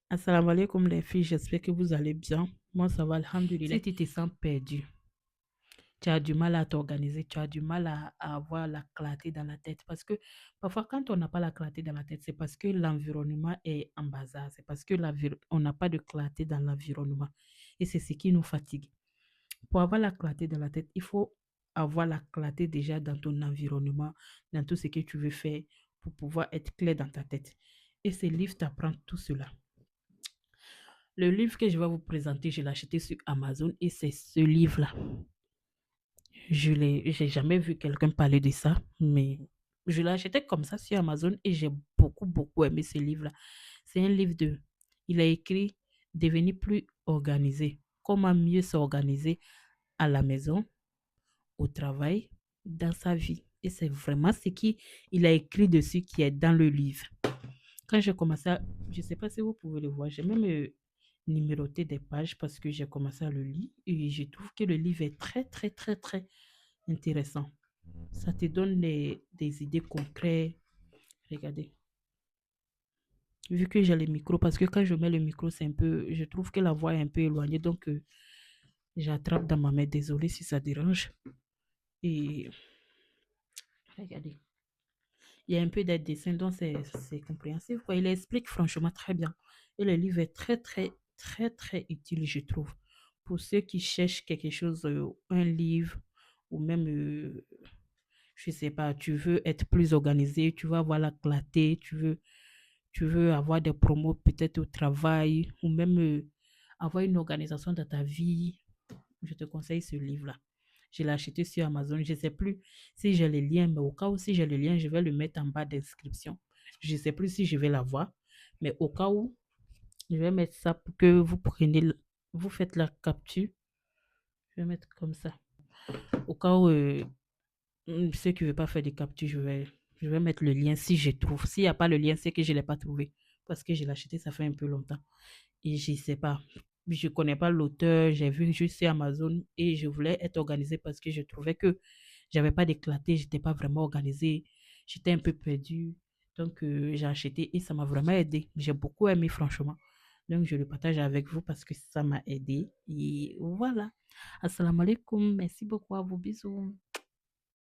Assalamu alaikum les filles, j'espère que vous allez bien. Moi, ça va, alhamdulillah. Si tu te sens perdu, tu as du mal à t'organiser, tu as du mal à avoir la clarté dans la tête. Parce que parfois, quand on n'a pas la clarté dans la tête, c'est parce que l'environnement est en bazar. C'est parce que on n'a pas de clarté dans l'environnement. Et c'est ce qui nous fatigue. Pour avoir la clarté dans la tête, il faut avoir la clarté déjà dans ton environnement, dans tout ce que tu veux faire pour pouvoir être clair dans ta tête. Et ce livre t'apprend tout cela. Le livre que je vais vous présenter, je l'ai acheté sur Amazon et c'est ce livre-là. J'ai jamais vu quelqu'un parler de ça, mais je l'ai acheté comme ça sur Amazon et j'ai beaucoup aimé ce livre-là. C'est un livre de, il a écrit devenir plus organisé, comment mieux s'organiser à la maison, au travail, dans sa vie. Et c'est vraiment ce qu'il a écrit dessus qui est dans le livre. Quand j'ai commencé à, je ne sais pas si vous pouvez le voir, j'ai même numéroté des pages parce que j'ai commencé à le lire et je trouve que le livre est très intéressant. Ça te donne des idées concrètes. Regardez. Vu que j'ai le micro, parce que quand je mets le micro, c'est un peu, je trouve que la voix est un peu éloignée, donc j'attrape dans ma main. Désolée si ça dérange. Et regardez. Il y a un peu d'aide dessin, donc c'est compréhensible, quoi. Il explique franchement très bien. Et le livre est très utile, je trouve. Pour ceux qui cherchent quelque chose, un livre, ou même, je sais pas, tu veux être plus organisé, tu veux avoir la clarté, tu veux avoir des promos peut-être au travail, ou même avoir une organisation dans ta vie. Je te conseille ce livre-là. Je l'ai acheté sur Amazon. Je ne sais plus si j'ai le lien, mais au cas où si j'ai le lien, je vais le mettre en bas d'inscription. Je ne sais plus si je vais l'avoir, mais au cas où, je vais mettre ça pour que vous preniez, vous faites la capture. Je vais mettre comme ça. Au cas où ceux qui ne veulent pas faire des captures, je vais mettre le lien si je trouve. S'il n'y a pas le lien, c'est que je ne l'ai pas trouvé. Parce que je l'ai acheté, ça fait un peu longtemps. Et je ne sais pas. Je ne connais pas l'auteur, j'ai vu juste sur Amazon et je voulais être organisée parce que je trouvais que j'avais pas d'éclaté, j'étais pas vraiment organisée, j'étais un peu perdue. Donc, j'ai acheté et ça m'a vraiment aidé. J'ai beaucoup aimé, franchement. Donc, je le partage avec vous parce que ça m'a aidé. Et voilà. Assalamu alaikum. Merci beaucoup à vous. Bisous.